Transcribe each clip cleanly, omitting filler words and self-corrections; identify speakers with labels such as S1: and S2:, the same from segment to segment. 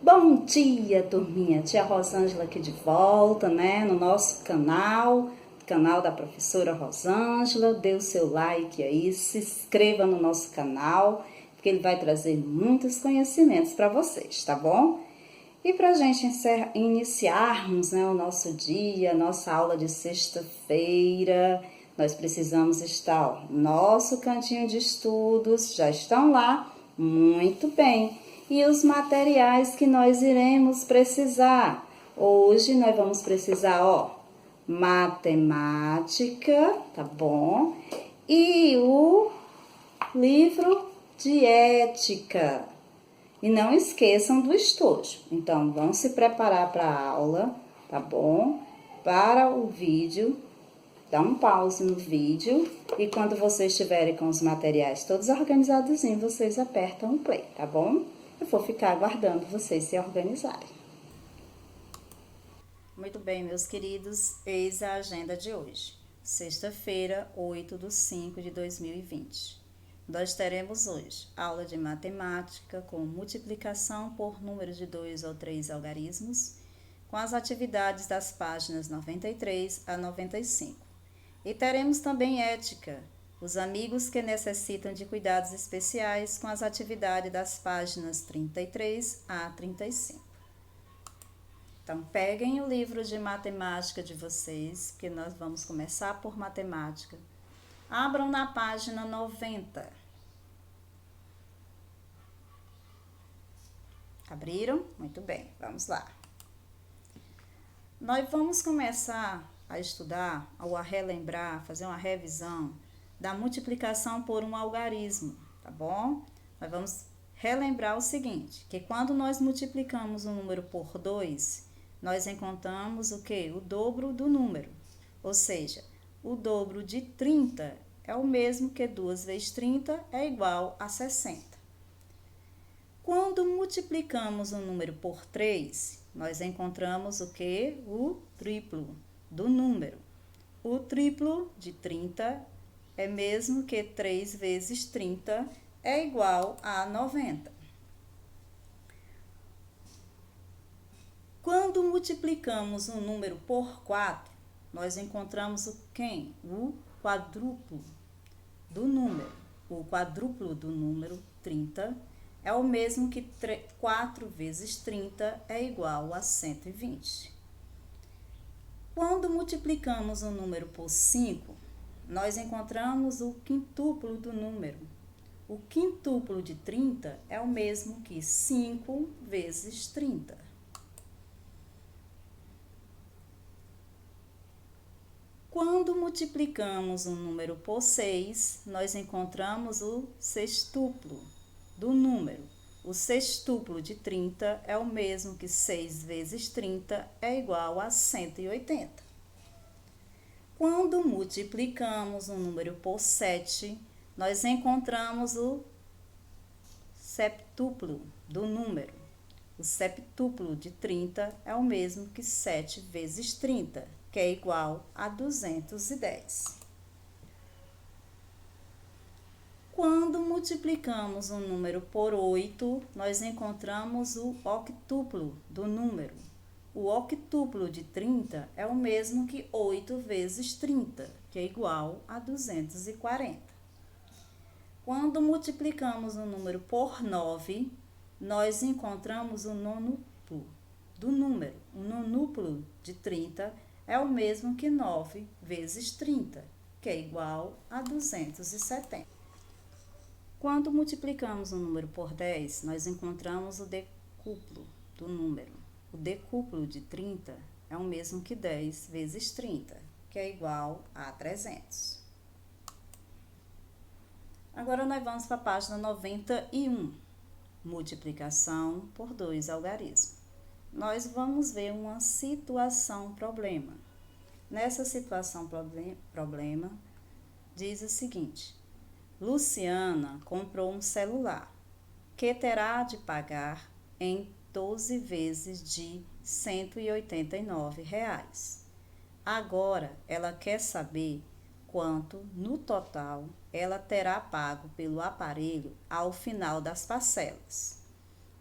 S1: Bom dia, turminha! Tia Rosângela aqui de volta, né, no nosso canal da professora Rosângela. Dê o seu like aí, se inscreva no nosso canal, porque ele vai trazer muitos conhecimentos para vocês, tá bom? E para a gente iniciarmos, né, o nosso dia, nossa aula de sexta-feira, nós precisamos estar, ó, nosso cantinho de estudos, já estão lá? Muito bem! E os materiais que nós iremos precisar. Hoje nós vamos precisar, ó, matemática, tá bom? E o livro de ética. E não esqueçam do estojo. Então, vamos se preparar para a aula, tá bom? Para o vídeo, dá um pause no vídeo e quando vocês estiverem com os materiais todos organizados, vocês apertam o play, tá bom? Eu vou ficar aguardando vocês se organizarem. Muito bem, meus queridos, eis a agenda de hoje. Sexta-feira, 8/5/2020. Nós teremos hoje aula de matemática com multiplicação por números de 2 ou 3 algarismos, com as atividades das páginas 93 a 95. E teremos também ética, os amigos que necessitam de cuidados especiais, com as atividades das páginas 33 a 35. Então, peguem o livro de matemática de vocês, que nós vamos começar por matemática. Abram na página 90. Abriram? Muito bem, vamos lá. Nós vamos começar a estudar, ou a relembrar, fazer uma revisão da multiplicação por um algarismo, tá bom? Nós vamos relembrar o seguinte, que quando nós multiplicamos um número por 2, nós encontramos o quê? O dobro do número, ou seja, o dobro de 30 é o mesmo que 2 vezes 30 é igual a 60. Quando multiplicamos um número por 3, nós encontramos o quê? O triplo do número. O triplo de 30 é mesmo que 3 vezes 30 é igual a 90. Quando multiplicamos um número por 4, nós encontramos o quê? O quadruplo do número. O quadruplo do número 30 é o mesmo que 4 vezes 30 é igual a 120. Quando multiplicamos um número por 5, nós encontramos o quintuplo do número. O quintuplo de 30 é o mesmo que 5 vezes 30. Quando multiplicamos um número por 6, nós encontramos o sextuplo do número. O sextuplo de 30 é o mesmo que 6 vezes 30 é igual a 180. Quando multiplicamos um número por 7, nós encontramos o septuplo do número. O septuplo de 30 é o mesmo que 7 vezes 30, que é igual a 210. Quando multiplicamos um número por 8, nós encontramos o octuplo do número. O octuplo de 30 é o mesmo que 8 vezes 30, que é igual a 240. Quando multiplicamos um número por 9, nós encontramos o nonuplo do número. O nonuplo de 30 é o mesmo que 9 vezes 30, que é igual a 270. Quando multiplicamos um número por 10, nós encontramos o decúplo do número. O decúplo de 30 é o mesmo que 10 vezes 30, que é igual a 300. Agora, nós vamos para a página 91, multiplicação por 2 algarismos. Nós vamos ver uma situação-problema. Nessa situação-problema, diz o seguinte: Luciana comprou um celular que terá de pagar em 12 vezes de R$ 189. Agora, ela quer saber quanto, no total, ela terá pago pelo aparelho ao final das parcelas.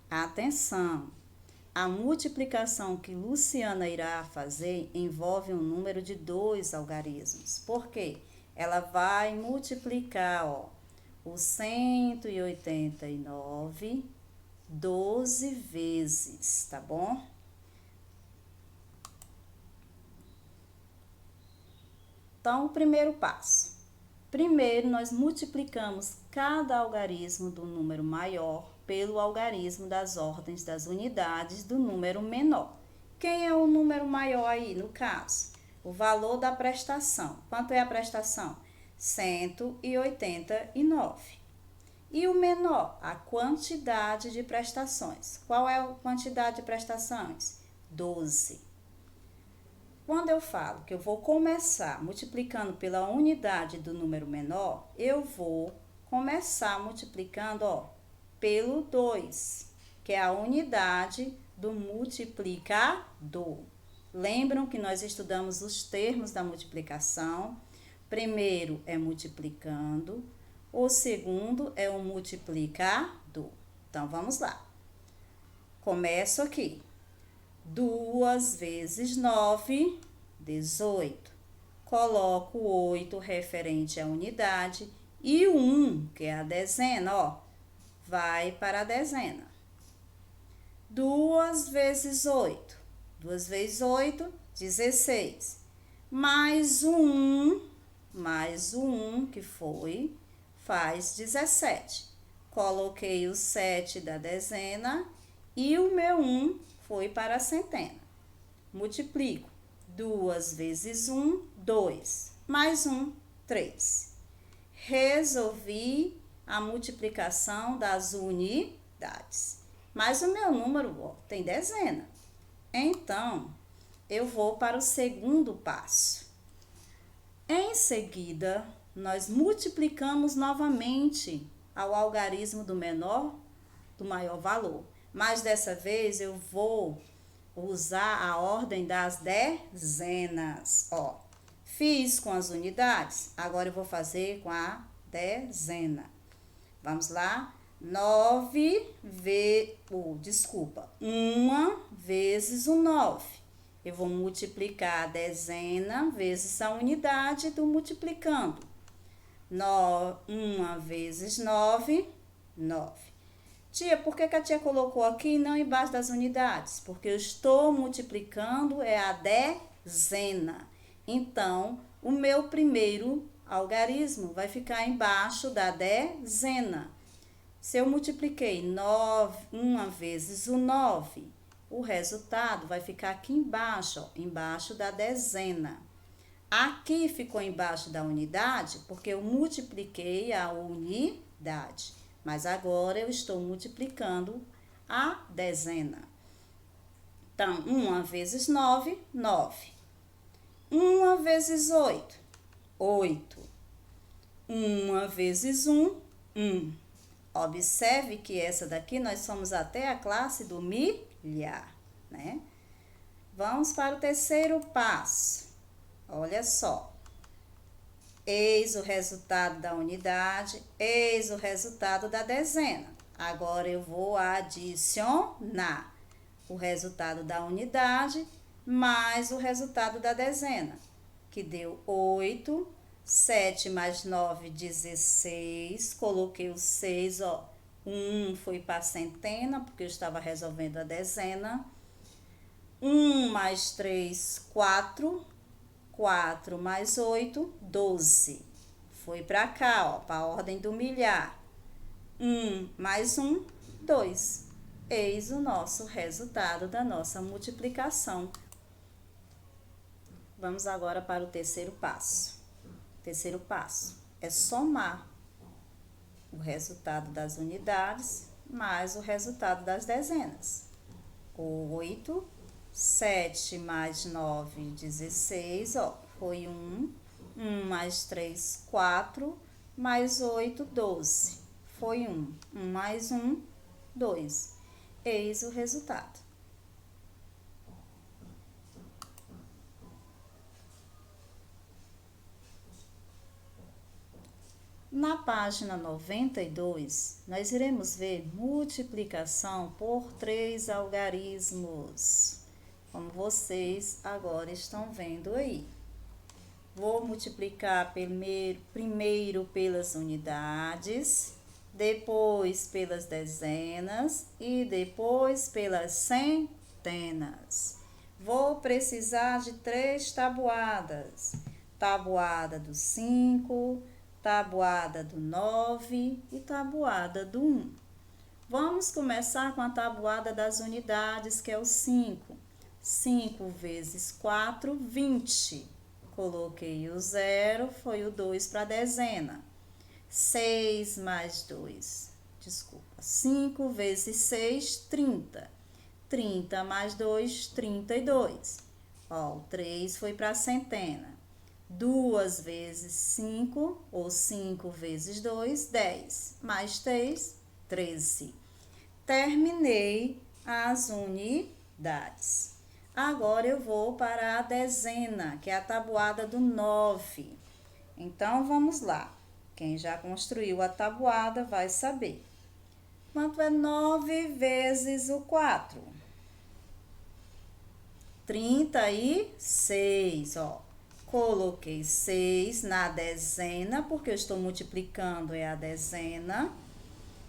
S1: Atenção! A multiplicação que Luciana irá fazer envolve um número de 2 algarismos. Por quê? Ela vai multiplicar, ó, o 189 12 vezes, tá bom? Então, o primeiro passo. Primeiro, nós multiplicamos cada algarismo do número maior pelo algarismo das ordens das unidades do número menor. Quem é o número maior aí, no caso? O valor da prestação. Quanto é a prestação? 189. E o menor? A quantidade de prestações. Qual é a quantidade de prestações? 12. Quando eu falo que eu vou começar multiplicando pela unidade do número menor, eu vou começar multiplicando, ó, pelo 2, que é a unidade do multiplicador. Lembram que nós estudamos os termos da multiplicação? Primeiro é multiplicando, o segundo é o multiplicador. Então, vamos lá. Começo aqui. 2 vezes 9, 18. Coloco o 8 referente à unidade e o 1, que é a dezena, ó, vai para a dezena. 2 vezes 8. 2 vezes 8, 16. Mais o 1, que foi, faz 17. Coloquei o 7 da dezena e o meu 1 foi para a centena. Multiplico. 2 vezes 1, 2. Mais 1, 3. Resolvi a multiplicação das unidades. Mas o meu número, ó, tem dezena. Então, eu vou para o segundo passo. Em seguida, nós multiplicamos novamente ao algarismo do maior valor. Mas dessa vez eu vou usar a ordem das dezenas. Ó, fiz com as unidades, agora eu vou fazer com a dezena. Vamos lá? 1 vezes o 9. Eu vou multiplicar a dezena vezes a unidade do multiplicando. 1 vezes 9, 9. Tia, por que a tia colocou aqui e não embaixo das unidades? Porque eu estou multiplicando a dezena. Então, o meu primeiro algarismo vai ficar embaixo da dezena. Se eu multipliquei 1 vezes o 9, o resultado vai ficar aqui embaixo, ó, embaixo da dezena. Aqui ficou embaixo da unidade porque eu multipliquei a unidade. Mas agora eu estou multiplicando a dezena. Então, 1 vezes 9, 9. 1 vezes 8, 8. 1 vezes 1, 1. Observe que essa daqui nós somos até a classe do milhar, né? Vamos para o terceiro passo. Olha só. Eis o resultado da unidade, eis o resultado da dezena. Agora eu vou adicionar o resultado da unidade mais o resultado da dezena, que deu 8, 7 mais 9, 16. Coloquei o 6, ó, 1 foi para a centena, porque eu estava resolvendo a dezena. 1 mais 3, 4. 4 mais 8, 12. Foi para cá, ó, para a ordem do milhar. 1 mais 1, 2. Eis o nosso resultado da nossa multiplicação. Vamos agora para o terceiro passo. O terceiro passo é somar o resultado das unidades mais o resultado das dezenas. 8, 7 mais 9, 16, ó, foi 1. 1 mais 3, 4, mais 8, 12. Foi 1. 1 mais 1, 2. Eis o resultado. Na página 92, nós iremos ver multiplicação por 3 algarismos, como vocês agora estão vendo aí. Vou multiplicar primeiro pelas unidades, depois pelas dezenas e depois pelas centenas. Vou precisar de 3 tabuadas. Tabuada do 5, tabuada do 9 e tabuada do 1. Vamos começar com a tabuada das unidades, que é o 5. 5 vezes 4, 20. Coloquei o 0, foi o 2 para a dezena. 6 mais 2, 5 vezes 6, 30. 30 mais 2, 32. Ó, o 3 foi para a centena. 2 vezes 5, ou 5 vezes 2, 10. Mais 3, 13. Terminei as unidades. Agora eu vou para a dezena, que é a tabuada do 9. Então, vamos lá. Quem já construiu a tabuada vai saber. Quanto é 9 vezes o 4? 36, ó. Coloquei 6 na dezena, porque eu estou multiplicando é a dezena.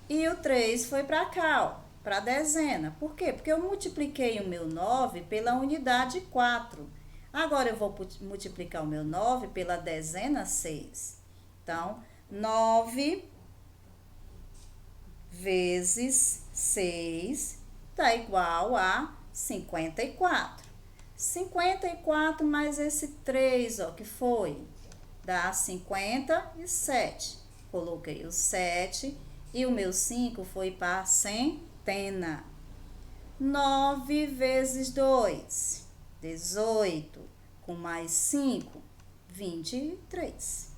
S1: E o 3 foi para cá, ó, para a dezena. Por quê? Porque eu multipliquei o meu 9 pela unidade 4. Agora, eu vou multiplicar o meu 9 pela dezena 6. Então, 9 vezes 6 está igual a 54. 54 mais esse 3, ó, que foi, dá 57. Coloquei o 7 e o meu 5 foi para a centena. 9 vezes 2, 18, com mais 5, 23.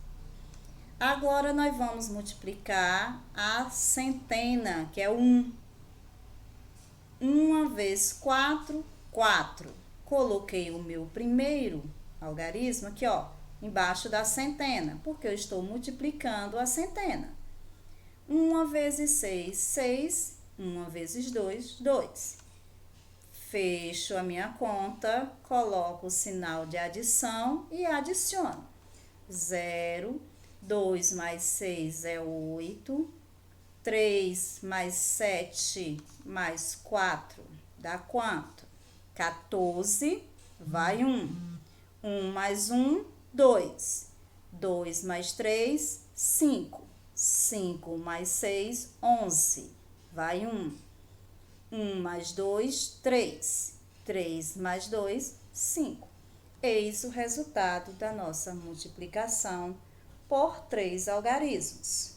S1: Agora, nós vamos multiplicar a centena, que é 1. 1 vezes 4, 4. Coloquei o meu primeiro algarismo aqui, ó, embaixo da centena, porque eu estou multiplicando a centena. 1 vezes 6, 6. 1 vezes 2, 2. Fecho a minha conta, coloco o sinal de adição e adiciono. 0, 2 mais 6 é 8. 3 mais 7 mais 4 dá quanto? 14, vai 1. 1 mais 1, 2. 2 mais 3, 5. 5 mais 6, 11. Vai 1. 1 mais 2, 3. 3 mais 2, 5. Eis o resultado da nossa multiplicação por 3 algarismos.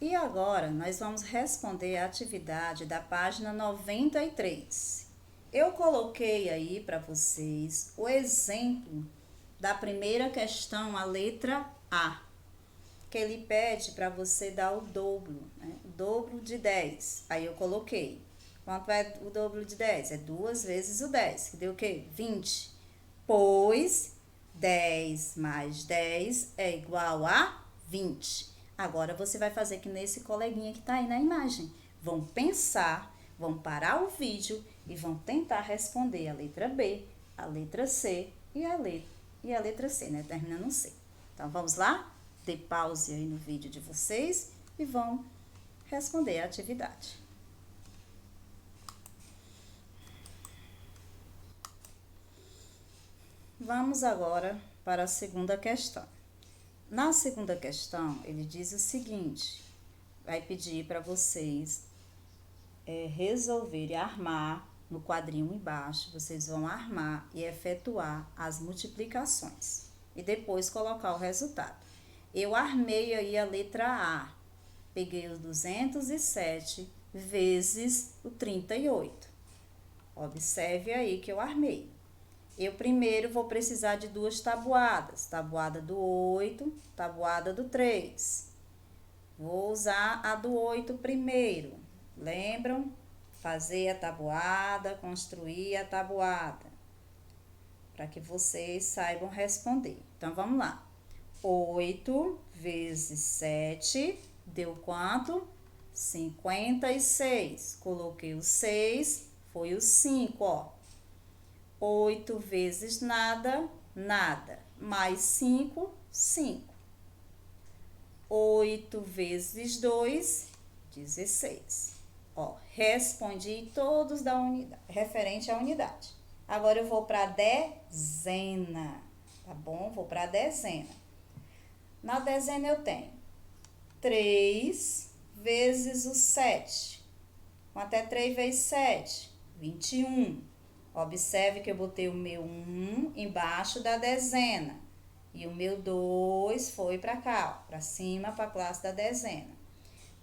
S1: E agora, nós vamos responder a atividade da página 93. Eu coloquei aí para vocês o exemplo da primeira questão, a letra A, que ele pede para você dar o dobro, né? O dobro de 10. Aí eu coloquei. Quanto é o dobro de 10? É 2 vezes o 10, que deu o quê? 20. Pois 10 mais 10 é igual a 20. Agora, você vai fazer que nesse coleguinha que tá aí na imagem. Vão pensar, vão parar o vídeo e vão tentar responder a letra B, a letra C e a letra C, né? Terminando no C. Então, vamos lá? Dê pause aí no vídeo de vocês e vão responder a atividade. Vamos agora para a segunda questão. Na segunda questão, ele diz o seguinte, vai pedir para vocês resolverem armar no quadrinho embaixo, vocês vão armar e efetuar as multiplicações e depois colocar o resultado. Eu armei aí a letra A, peguei os 207 vezes o 38. Observe aí que eu armei. Eu primeiro vou precisar de 2 tabuadas, tabuada do 8, tabuada do 3. Vou usar a do 8 primeiro. Lembram? Fazer a tabuada, construir a tabuada. Para que vocês saibam responder. Então, vamos lá. 8 vezes 7 deu quanto? 56. Coloquei o 6, foi o 5, ó. 8 vezes nada, nada. Mais 5, 5. 8 vezes 2, 16. Ó, respondi todos da unidade, referente à unidade. Agora eu vou para a dezena, tá bom? Vou para a dezena. Na dezena eu tenho 3 vezes o 7. Quanto é 3 vezes 7? 21. Observe que eu botei o meu 1 embaixo da dezena. E o meu 2 foi para cá, para cima, para a classe da dezena.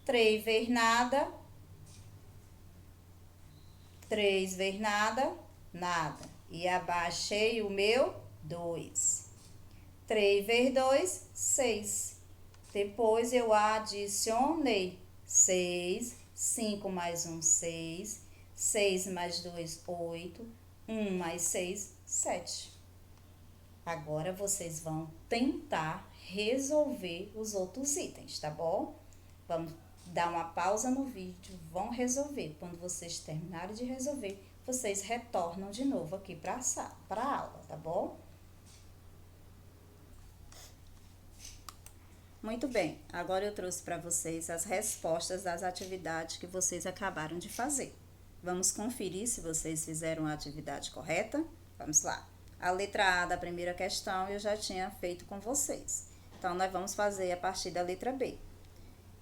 S1: 3 vezes nada. 3 vezes nada, nada. E abaixei o meu 2. 3 vezes 2, 6. Depois eu adicionei 6, 5 mais 1, 6, 6 mais 2, 8, 1 mais 6, 7. Agora vocês vão tentar resolver os outros itens, tá bom? Vamos dar uma pausa no vídeo, vão resolver. Quando vocês terminarem de resolver, vocês retornam de novo aqui para a aula, tá bom? Muito bem, agora eu trouxe para vocês as respostas das atividades que vocês acabaram de fazer. Vamos conferir se vocês fizeram a atividade correta? Vamos lá. A letra A da primeira questão eu já tinha feito com vocês. Então, nós vamos fazer a partir da letra B,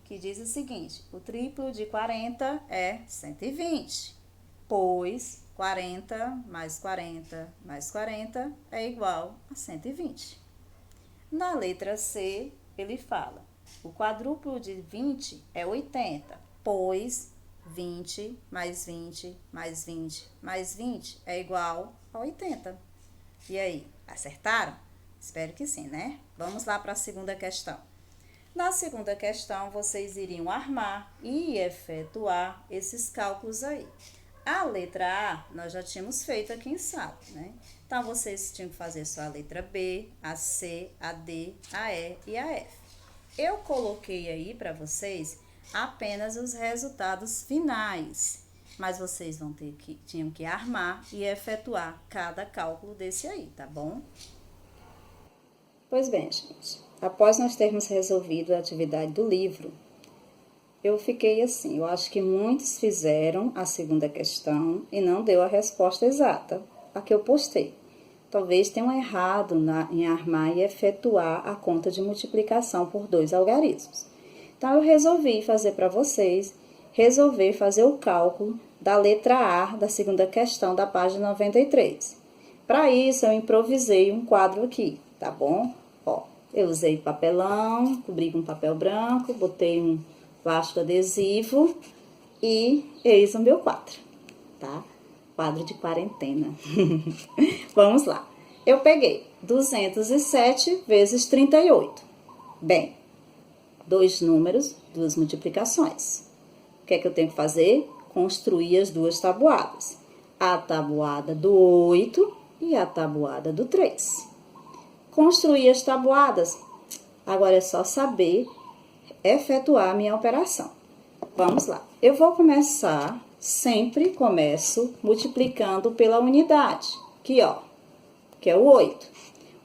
S1: que diz o seguinte: o triplo de 40 é 120, pois 40 mais 40 mais 40 é igual a 120. Na letra C, ele fala: o quadruplo de 20 é 80, pois 20 mais 20 mais 20 mais 20 é igual a 80. E aí, acertaram? Espero que sim, né? Vamos lá para a segunda questão. Na segunda questão, vocês iriam armar e efetuar esses cálculos aí. A letra A, nós já tínhamos feito aqui em sala, né? Então, vocês tinham que fazer só a letra B, a C, a D, a E e a F. Eu coloquei aí para vocês apenas os resultados finais, mas vocês tinham que armar e efetuar cada cálculo desse aí, tá bom? Pois bem, gente, após nós termos resolvido a atividade do livro, eu fiquei assim, eu acho que muitos fizeram a segunda questão e não deu a resposta exata, a que eu postei. Talvez tenham errado em armar e efetuar a conta de multiplicação por 2 algarismos. Então, eu resolvi fazer para vocês, fazer o cálculo da letra A da segunda questão da página 93. Para isso, eu improvisei um quadro aqui, tá bom? Ó, eu usei papelão, cobri com papel branco, botei um plástico adesivo e eis o meu quadro, tá? Quadro de quarentena. Vamos lá. Eu peguei 207 vezes 38. Bem, 2 números, 2 multiplicações. O que é que eu tenho que fazer? Construir as duas tabuadas. A tabuada do 8 e a tabuada do 3. Construir as tabuadas. Agora é só saber efetuar a minha operação. Vamos lá. Eu vou começar, sempre começo multiplicando pela unidade. Aqui, ó, que é o 8.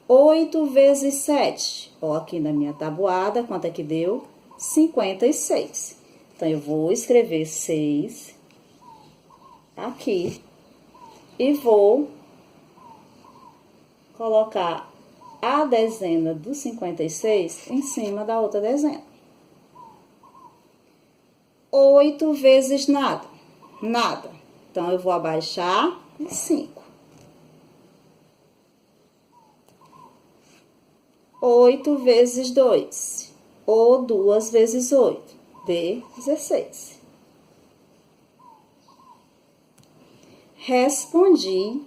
S1: 8 vezes 7. Ó, aqui na minha tabuada, quanto é que deu? 56. Então, eu vou escrever 6 aqui e vou colocar a dezena do 56 em cima da outra dezena. 8 vezes nada, nada. Então, eu vou abaixar em 5. 8 vezes 2, ou 2 vezes 8, dê 16. Respondi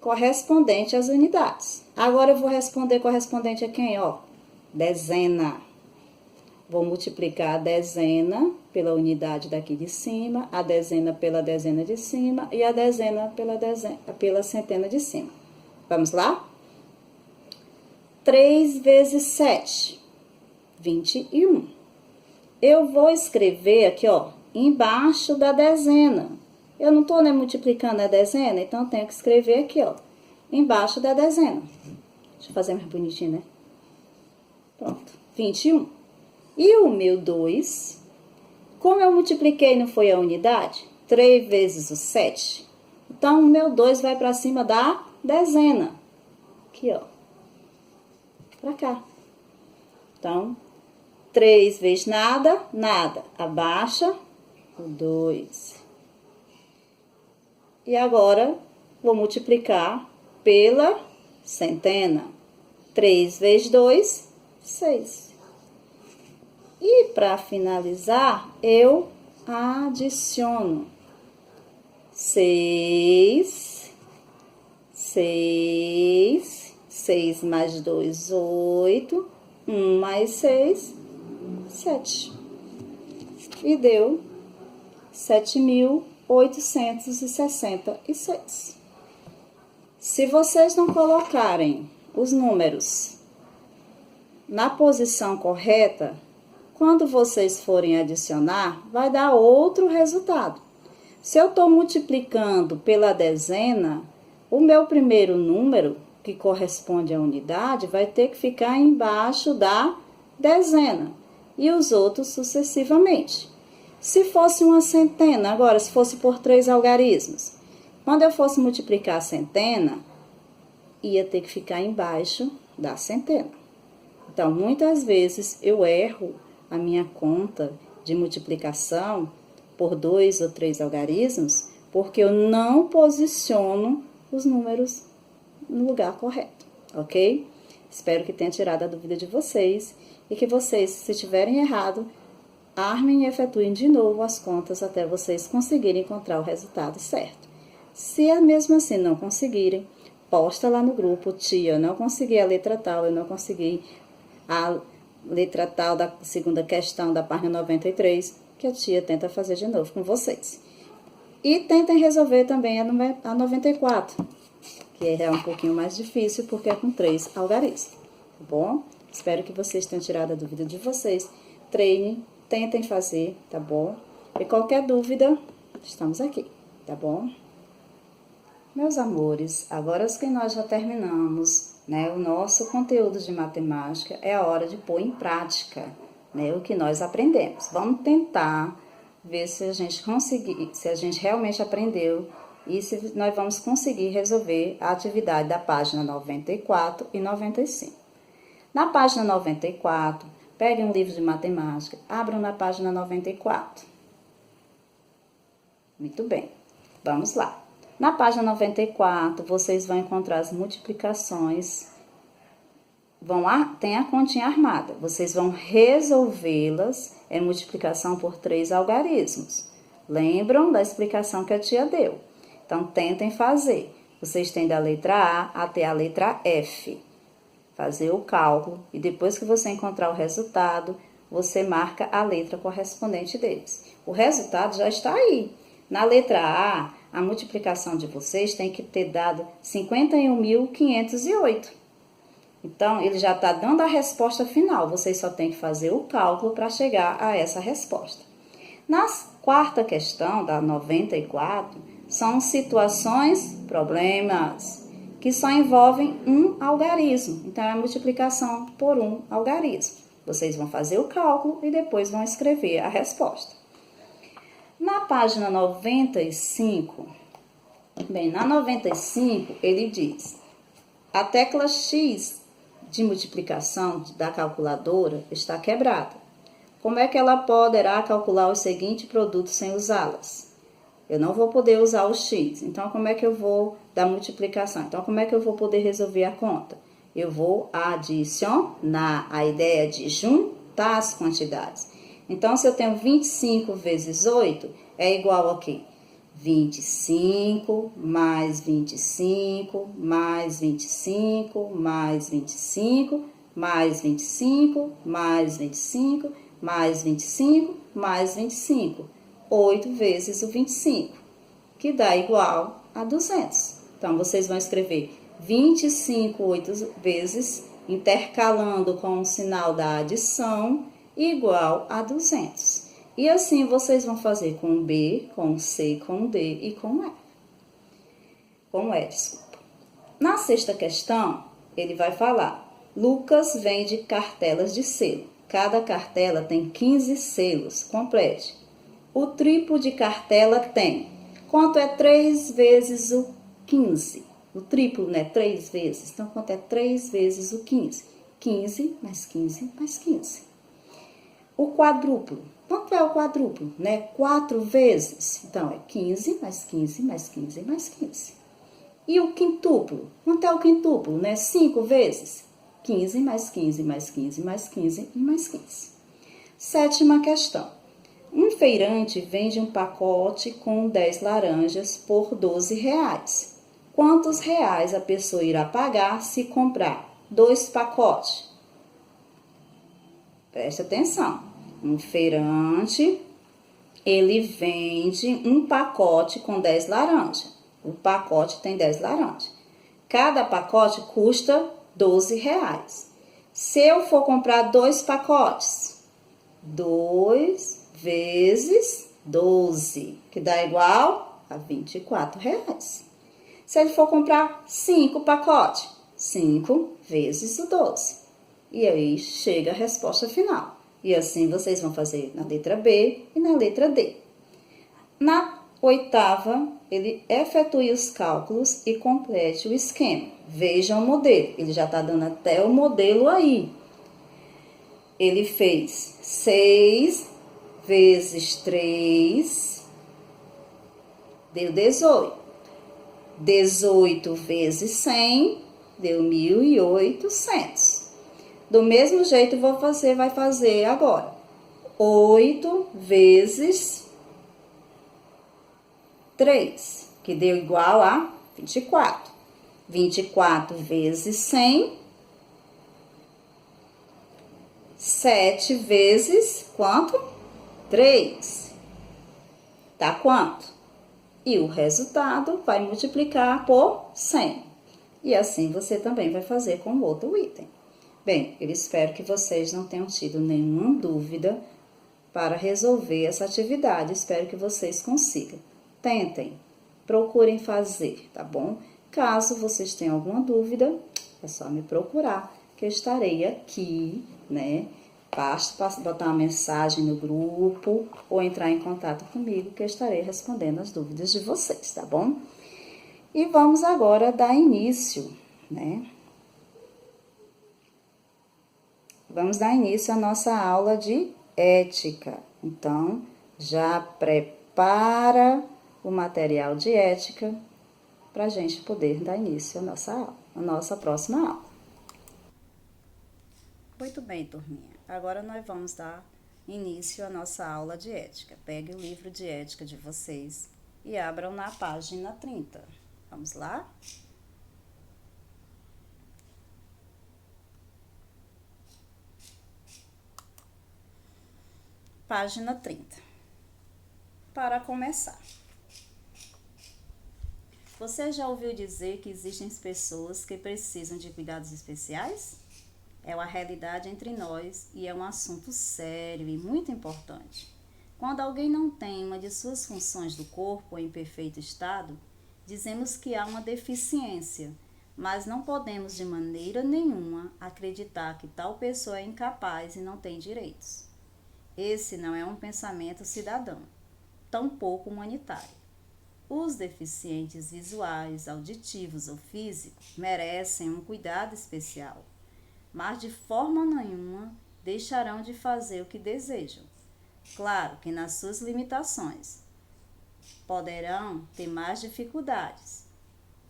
S1: correspondente às unidades. Agora, eu vou responder correspondente a quem, ó? Dezena. Vou multiplicar a dezena pela unidade daqui de cima, a dezena pela dezena de cima e a dezena pela centena de cima. Vamos lá? 3 vezes 7, 21. Eu vou escrever aqui, ó, embaixo da dezena. Eu não tô, né, multiplicando a dezena, então eu tenho que escrever aqui, ó, embaixo da dezena. Deixa eu fazer mais bonitinho, né? Pronto, 21. E o meu 2, como eu multipliquei, não foi a unidade? 3 vezes o 7. Então, o meu 2 vai para cima da dezena. Aqui, ó. Pra cá. Então, 3 vezes nada, nada. Abaixa o 2. E agora, vou multiplicar pela centena. 3 vezes 2, 6. E para finalizar, eu adiciono 6, 6, 6 mais 2, 8, 1 mais 6, 7. E deu 7.866. Se vocês não colocarem os números na posição correta, quando vocês forem adicionar, vai dar outro resultado. Se eu estou multiplicando pela dezena, o meu primeiro número, que corresponde à unidade, vai ter que ficar embaixo da dezena, e os outros sucessivamente. Se fosse uma centena, agora, se fosse por 3 algarismos, quando eu fosse multiplicar a centena, ia ter que ficar embaixo da centena. Então, muitas vezes eu erro a minha conta de multiplicação por 2 ou 3 algarismos, porque eu não posiciono os números no lugar correto, ok? Espero que tenha tirado a dúvida de vocês e que vocês, se tiverem errado, armem e efetuem de novo as contas até vocês conseguirem encontrar o resultado certo. Se mesmo assim não conseguirem, posta lá no grupo: tia, eu não consegui a letra tal, eu não consegui a letra tal da segunda questão da página 93, que a tia tenta fazer de novo com vocês. E tentem resolver também a 94, que é um pouquinho mais difícil, porque é com 3 algarismos, tá bom? Espero que vocês tenham tirado a dúvida de vocês. Treinem, tentem fazer, tá bom? E qualquer dúvida, estamos aqui, tá bom? Meus amores, agora que nós já terminamos, né, o nosso conteúdo de matemática, é a hora de pôr em prática, né, o que nós aprendemos. Vamos tentar ver se a gente conseguir, se a gente realmente aprendeu e se nós vamos conseguir resolver a atividade da página 94 e 95. Na página 94, peguem um livro de matemática, abram na página 94. Muito bem, vamos lá. Na página 94, vocês vão encontrar as multiplicações. Tem a continha armada. Vocês vão resolvê-las em multiplicação por 3 algarismos. Lembram da explicação que a tia deu? Então, tentem fazer. Vocês têm da letra A até a letra F. Fazer o cálculo e depois que você encontrar o resultado, você marca a letra correspondente deles. O resultado já está aí. Na letra A multiplicação de vocês tem que ter dado 51.508. Então, ele já está dando a resposta final. Vocês só tem que fazer o cálculo para chegar a essa resposta. Na quarta questão, da 94, são situações, problemas, que só envolvem um algarismo. Então, é a multiplicação por um algarismo. Vocês vão fazer o cálculo e depois vão escrever a resposta. Na página 95, bem, na 95, ele diz: a tecla X de multiplicação da calculadora está quebrada. Como é que ela poderá calcular os seguintes produtos sem usá-las? Eu não vou poder usar o X, então como é que eu vou dar multiplicação? Então, como é que eu vou poder resolver a conta? Eu vou adicionar, a ideia de juntar as quantidades. Então, se eu tenho 25 vezes 8, é igual a quê? 25 mais 25 mais 25 mais 25 mais 25 mais 25 mais 25, mais 25. 8 vezes o 25, que dá igual a 200. Então, vocês vão escrever 25 8 vezes, intercalando com o sinal da adição, igual a 200. E assim vocês vão fazer com B, com C, com D e com E. Com E, desculpa. Na sexta questão, ele vai falar: Lucas vende cartelas de selo. Cada cartela tem 15 selos. Complete. O triplo de cartela tem. Quanto é 3 vezes o 15? O triplo, né? 3 vezes. Então, quanto é 3 vezes o 15? 15 mais 15 mais 15. O quadruplo. Quanto é o quadruplo, né? 4 vezes. Então, é 15 mais 15 mais 15 mais 15. E o quintuplo? Quanto é o quintuplo, né? 5 vezes. 15 mais 15 mais 15 mais 15 e mais 15. Sétima questão. Um feirante vende um pacote com 10 laranjas por 12 reais. Quantos reais a pessoa irá pagar se comprar 2 pacotes? Preste atenção. Um feirante, ele vende um pacote com 10 laranjas. O pacote tem 10 laranjas. Cada pacote custa 12 reais. Se eu for comprar 2 pacotes, 2 vezes 12, que dá igual a 24 reais. Se ele for comprar 5 pacotes, 5 vezes o 12. E aí chega a resposta final. E assim vocês vão fazer na letra B e na letra D. Na oitava, ele efetue os cálculos e complete o esquema. Veja o modelo. Ele já está dando até o modelo aí. Ele fez 6 vezes 3, deu 18. 18 vezes 100, deu 1.800. Do mesmo jeito, vai fazer agora. 8 vezes 3, que deu igual a 24. 24 vezes 100, 7 vezes quanto? 3. Dá quanto? E o resultado vai multiplicar por 100. E assim você também vai fazer com o outro item. Bem, eu espero que vocês não tenham tido nenhuma dúvida para resolver essa atividade. Espero que vocês consigam. Tentem, procurem fazer, tá bom? Caso vocês tenham alguma dúvida, é só me procurar, que eu estarei aqui, né? Basta botar uma mensagem no grupo ou entrar em contato comigo, que eu estarei respondendo as dúvidas de vocês, tá bom? E vamos agora dar início, né? Vamos dar início à nossa aula de ética. Então, já prepara o material de ética para a gente poder dar início à nossa aula, à nossa próxima aula. Muito bem, turminha. Agora nós vamos dar início à nossa aula de ética. Pegue o livro de ética de vocês e abram na página 30. Vamos lá? Página 30. Para começar. Você já ouviu dizer que existem pessoas que precisam de cuidados especiais? É uma realidade entre nós e é um assunto sério e muito importante. Quando alguém não tem uma de suas funções do corpo em perfeito estado, dizemos que há uma deficiência, mas não podemos de maneira nenhuma acreditar que tal pessoa é incapaz e não tem direitos. Esse não é um pensamento cidadão, tampouco humanitário. Os deficientes visuais, auditivos ou físicos merecem um cuidado especial, mas de forma nenhuma deixarão de fazer o que desejam. Claro que nas suas limitações. Poderão ter mais dificuldades,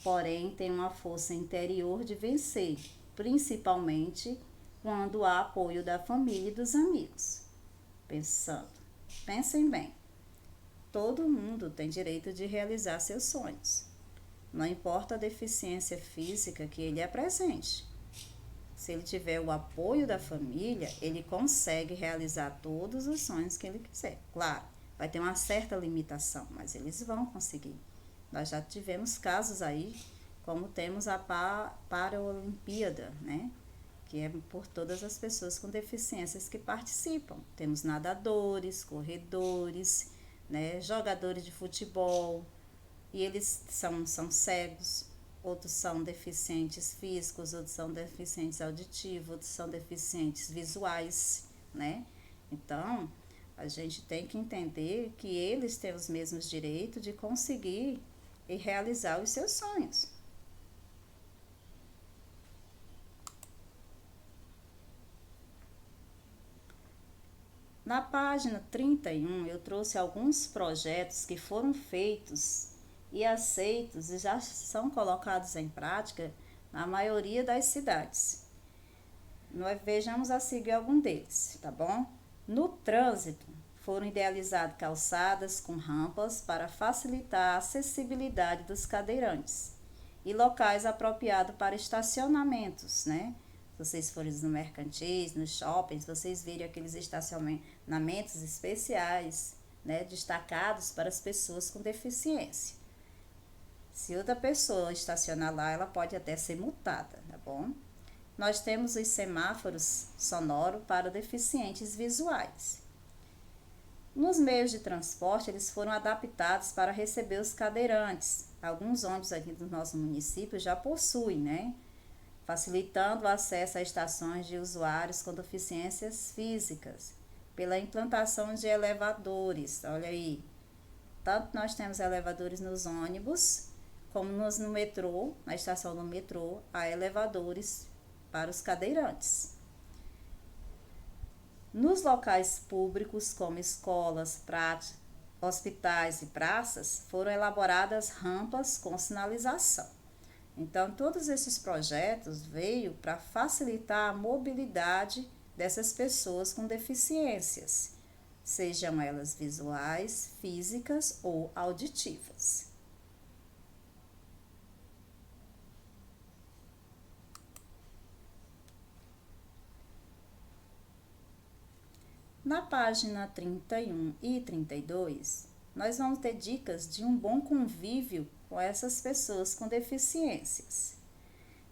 S1: porém têm uma força interior de vencer, principalmente quando há apoio da família e dos amigos. Pensem bem. Todo mundo tem direito de realizar seus sonhos. Não importa a deficiência física que ele apresente. se ele tiver o apoio da família, ele consegue realizar todos os sonhos que ele quiser. Claro, vai ter uma certa limitação, mas eles vão conseguir. Nós já tivemos casos aí, como temos a Paralimpíada, né? Que é por todas as pessoas com deficiências que participam. Temos nadadores, corredores, né? Jogadores de futebol, e eles são cegos, outros são deficientes físicos, outros são deficientes auditivos, outros são deficientes visuais, né? Então, a gente tem que entender que eles têm os mesmos direitos de conseguir e realizar os seus sonhos. Na página 31, eu trouxe alguns projetos que foram feitos e aceitos e já são colocados em prática na maioria das cidades. Nós vejamos a seguir algum deles, tá bom? No trânsito, foram idealizadas calçadas com rampas para facilitar a acessibilidade dos cadeirantes e locais apropriados para estacionamentos, né? Se vocês forem no mercantis, nos shoppings, vocês verem aqueles estacionamentos especiais, né, destacados para as pessoas com deficiência. Se outra pessoa estacionar lá, ela pode até ser multada, tá bom? Nós temos os semáforos sonoros para deficientes visuais. Nos meios de transporte, eles foram adaptados para receber os cadeirantes. Alguns ônibus aqui do nosso município já possuem, né? Facilitando o acesso a estações de usuários com deficiências físicas, pela implantação de elevadores. Olha aí, tanto nós temos elevadores nos ônibus, como no metrô, na estação do metrô, há elevadores para os cadeirantes. Nos locais públicos, como escolas, hospitais e praças, foram elaboradas rampas com sinalização. Então, todos esses projetos veio para facilitar a mobilidade dessas pessoas com deficiências, sejam elas visuais, físicas ou auditivas. Na página 31 e 32, nós vamos ter dicas de um bom convívio com essas pessoas com deficiências.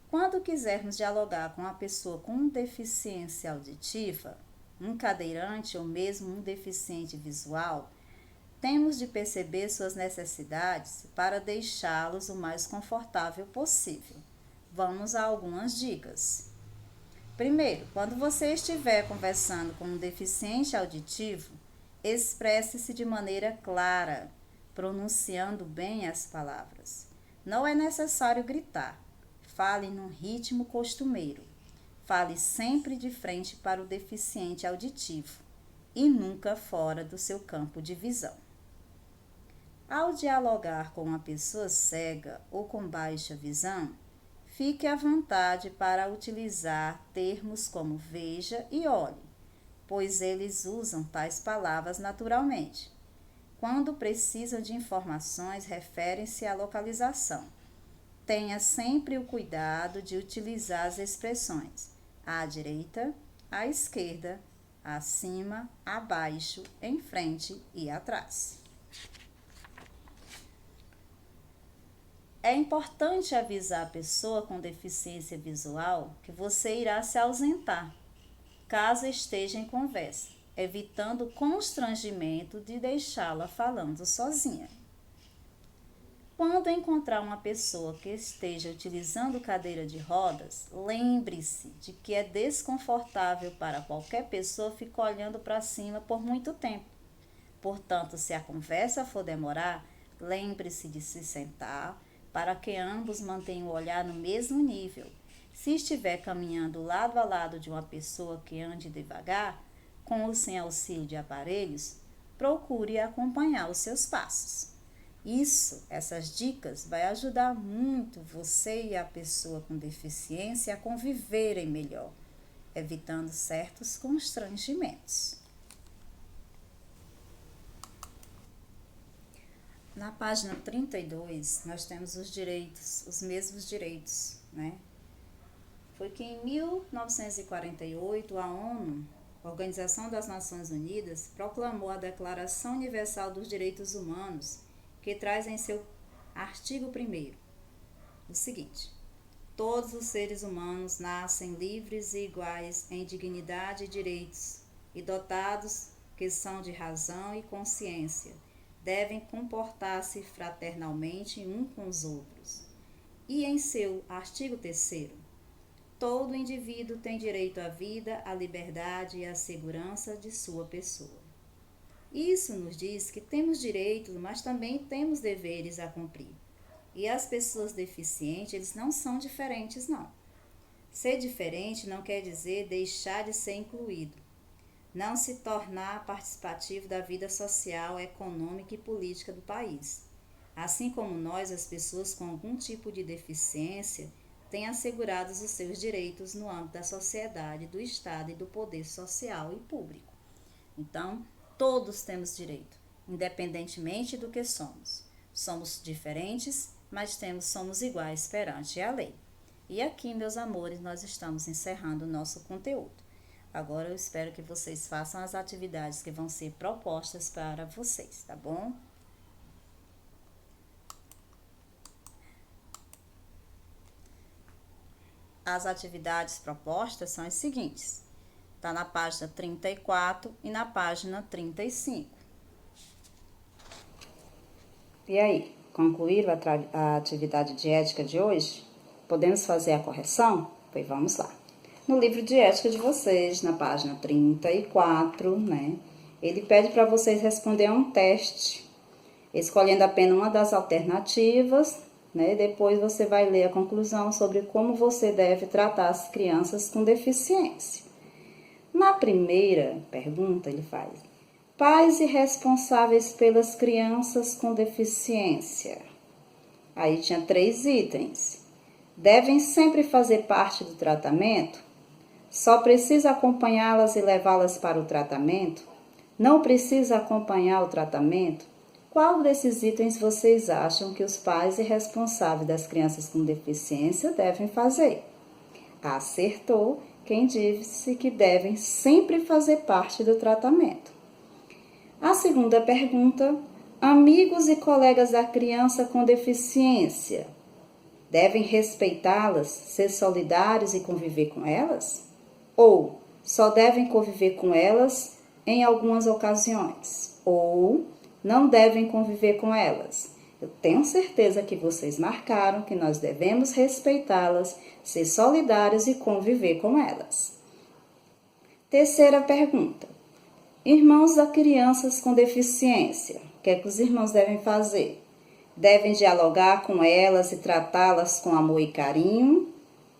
S1: Quando quisermos dialogar com uma pessoa com deficiência auditiva, um cadeirante ou mesmo um deficiente visual, temos de perceber suas necessidades para deixá-los o mais confortável possível. Vamos a algumas dicas. Primeiro, quando você estiver conversando com um deficiente auditivo, expresse-se de maneira clara, pronunciando bem as palavras. Não é necessário gritar. Fale num ritmo costumeiro. Fale sempre de frente para o deficiente auditivo e nunca fora do seu campo de visão. Ao dialogar com uma pessoa cega ou com baixa visão, fique à vontade para utilizar termos como veja e olhe, pois eles usam tais palavras naturalmente. Quando precisam de informações, referem-se à localização. Tenha sempre o cuidado de utilizar as expressões à direita, à esquerda, acima, abaixo, em frente e atrás. É importante avisar a pessoa com deficiência visual que você irá se ausentar, caso esteja em conversa, evitando o constrangimento de deixá-la falando sozinha. Quando encontrar uma pessoa que esteja utilizando cadeira de rodas, lembre-se de que é desconfortável para qualquer pessoa ficar olhando para cima por muito tempo. Portanto, se a conversa for demorar, lembre-se de se sentar, para que ambos mantenham o olhar no mesmo nível. Se estiver caminhando lado a lado de uma pessoa que ande devagar, com ou sem auxílio de aparelhos, procure acompanhar os seus passos. Essas dicas vai ajudar muito você e a pessoa com deficiência a conviverem melhor, evitando certos constrangimentos. Na página 32, nós temos os direitos, os mesmos direitos, né? foi que em 1948 a ONU, Organização das Nações Unidas, proclamou a Declaração Universal dos Direitos Humanos, que traz em seu artigo 1º o seguinte: todos os seres humanos nascem livres e iguais em dignidade e direitos, e dotados que são de razão e consciência, devem comportar-se fraternalmente um com os outros. E em seu artigo 3º, todo indivíduo tem direito à vida, à liberdade e à segurança de sua pessoa. Isso nos diz que temos direitos, mas também temos deveres a cumprir. E as pessoas deficientes, eles não são diferentes, não. Ser diferente não quer dizer deixar de ser incluído, não se tornar participativo da vida social, econômica e política do país. Assim como nós, as pessoas com algum tipo de deficiência, têm assegurados os seus direitos no âmbito da sociedade, do Estado e do poder social e público. Então, todos temos direito, independentemente do que somos. Somos diferentes, mas somos iguais perante a lei. E aqui, meus amores, nós estamos encerrando o nosso conteúdo. Agora eu espero que vocês façam as atividades que vão ser propostas para vocês, tá bom? As atividades propostas são as seguintes. Está na página 34 e na página 35. E aí, concluíram a atividade de ética de hoje? Podemos fazer a correção? Pois vamos lá. No livro de ética de vocês, na página 34, ele pede para vocês responderem um teste, escolhendo apenas uma das alternativas, depois você vai ler a conclusão sobre como você deve tratar as crianças com deficiência. Na primeira pergunta, ele faz: pais e responsáveis pelas crianças com deficiência. Aí tinha 3 itens. Devem sempre fazer parte do tratamento? Só precisa acompanhá-las e levá-las para o tratamento? Não precisa acompanhar o tratamento? Qual desses itens vocês acham que os pais e responsáveis das crianças com deficiência devem fazer? Acertou quem disse que devem sempre fazer parte do tratamento. A segunda pergunta: amigos e colegas da criança com deficiência devem respeitá-las, ser solidários e conviver com elas? Ou só devem conviver com elas em algumas ocasiões? Ou não devem conviver com elas? Eu tenho certeza que vocês marcaram que nós devemos respeitá-las, ser solidários e conviver com elas. Terceira pergunta: irmãos das crianças com deficiência, o que é que os irmãos devem fazer? Devem dialogar com elas e tratá-las com amor e carinho?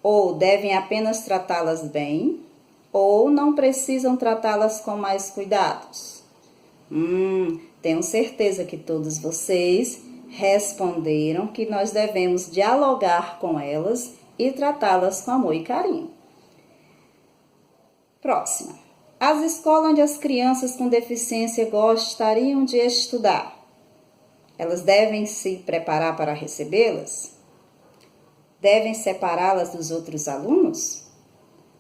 S1: Ou devem apenas tratá-las bem? Ou não precisam tratá-las com mais cuidados? Tenho certeza que todos vocês responderam que nós devemos dialogar com elas e tratá-las com amor e carinho. Próxima. As escolas onde as crianças com deficiência gostariam de estudar, elas devem se preparar para recebê-las? Devem separá-las dos outros alunos?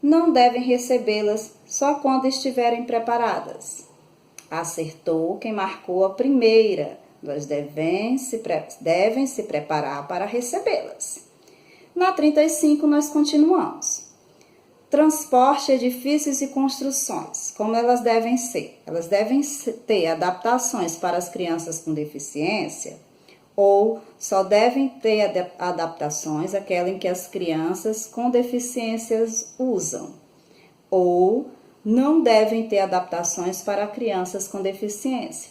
S1: Não devem recebê-las só quando estiverem preparadas? Acertou quem marcou a primeira. Nós devem se preparar para recebê-las. Na 35, nós continuamos. Transporte, edifícios e construções. Como elas devem ser? Elas devem ter adaptações para as crianças com deficiência? Ou só devem ter adaptações aquela em que as crianças com deficiências usam? Ou não devem ter adaptações para crianças com deficiência?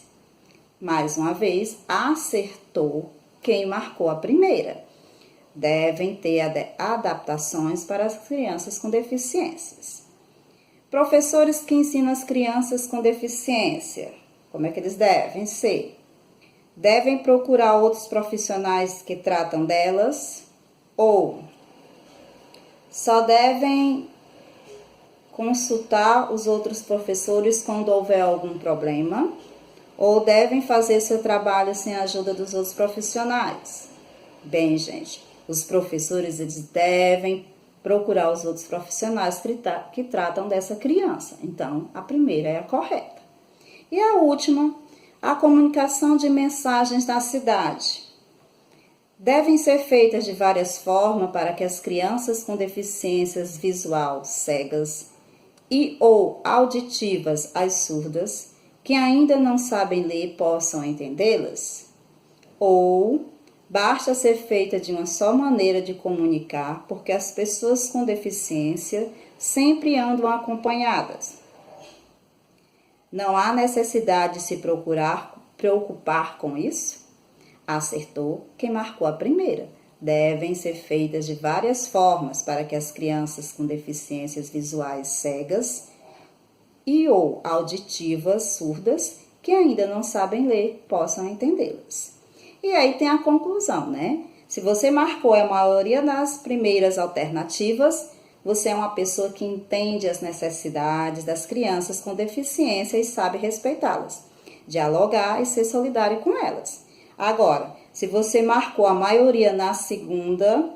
S1: Mais uma vez, acertou quem marcou a primeira. Devem ter adaptações para as crianças com deficiências. Professores que ensinam as crianças com deficiência, como é que eles devem ser? Devem procurar outros profissionais que tratam delas? Ou só devem consultar os outros professores quando houver algum problema? Ou devem fazer seu trabalho sem a ajuda dos outros profissionais? Bem, gente, os professores eles devem procurar os outros profissionais que tratam dessa criança. Então, a primeira é a correta. E a última, a comunicação de mensagens na cidade. Devem ser feitas de várias formas para que as crianças com deficiências visual, cegas e ou auditivas, as surdas, que ainda não sabem ler, possam entendê-las? Ou basta ser feita de uma só maneira de comunicar, porque as pessoas com deficiência sempre andam acompanhadas. Não há necessidade de se preocupar com isso? Acertou quem marcou a primeira. Devem ser feitas de várias formas para que as crianças com deficiências visuais cegas e ou auditivas surdas, que ainda não sabem ler, possam entendê-las. E aí tem a conclusão, né? Se você marcou a maioria das primeiras alternativas, você é uma pessoa que entende as necessidades das crianças com deficiência e sabe respeitá-las, dialogar e ser solidário com elas. Agora, se você marcou a maioria na segunda,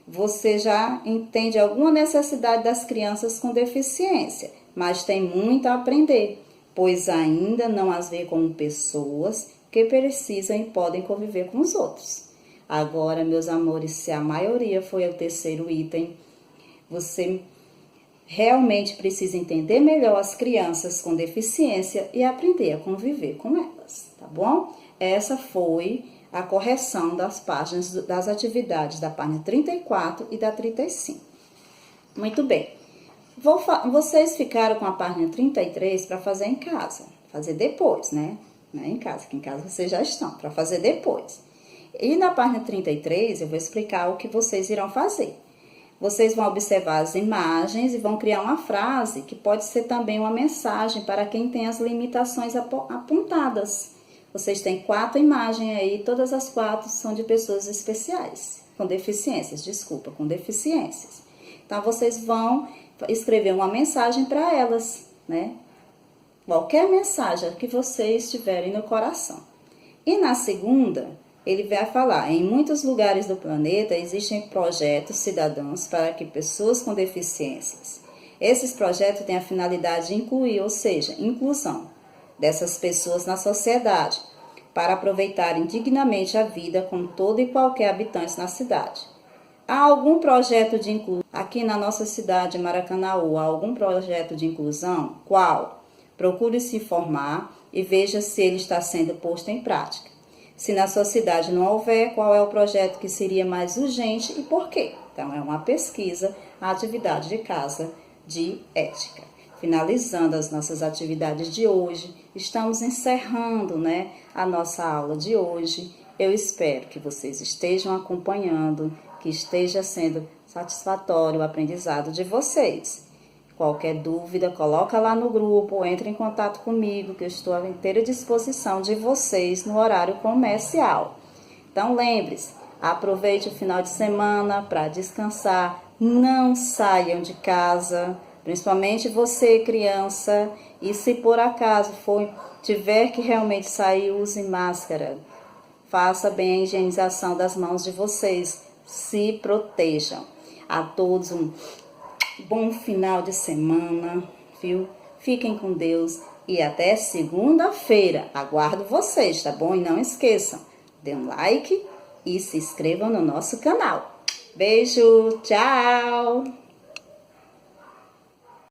S1: você já entende alguma necessidade das crianças com deficiência, mas tem muito a aprender, pois ainda não as vê como pessoas que precisam e podem conviver com os outros. Agora, meus amores, se a maioria foi o terceiro item, você realmente precisa entender melhor as crianças com deficiência e aprender a conviver com elas, tá bom? Essa foi a correção das páginas das atividades da página 34 e da 35. Muito bem. Vocês ficaram com a página 33 para fazer em casa, fazer depois, né? Não é em casa, que em casa vocês já estão, para fazer depois. E na página 33 eu vou explicar o que vocês irão fazer. Vocês vão observar as imagens e vão criar uma frase que pode ser também uma mensagem para quem tem as limitações apontadas. Vocês têm 4 imagens aí, todas as 4 são de pessoas especiais, com deficiências. Então, vocês vão escrever uma mensagem para elas, né? Qualquer mensagem que vocês tiverem no coração. E na segunda, ele vai falar, em muitos lugares do planeta existem projetos cidadãos para que pessoas com deficiências. Esses projetos têm a finalidade de incluir, ou seja, inclusão dessas pessoas na sociedade, para aproveitarem dignamente a vida como todo e qualquer habitante na cidade. Há algum projeto de inclusão? Aqui na nossa cidade, Maracanaú, há algum projeto de inclusão? Qual? Procure se informar e veja se ele está sendo posto em prática. Se na sua cidade não houver, qual é o projeto que seria mais urgente e por quê? Então, é uma pesquisa, a atividade de casa de ética. Finalizando as nossas atividades de hoje, estamos encerrando, né, a nossa aula de hoje. Eu espero que vocês estejam acompanhando, que esteja sendo satisfatório o aprendizado de vocês. Qualquer dúvida, coloca lá no grupo, entre em contato comigo, que eu estou à inteira disposição de vocês no horário comercial. Então, lembre-se, aproveite o final de semana para descansar, não saiam de casa, principalmente você, criança, e se por acaso tiver que realmente sair, use máscara. Faça bem a higienização das mãos de vocês, se protejam. A todos um bom final de semana, viu? Fiquem com Deus e até segunda-feira. Aguardo vocês, tá bom? E não esqueçam, dê um like e se inscrevam no nosso canal. Beijo, tchau!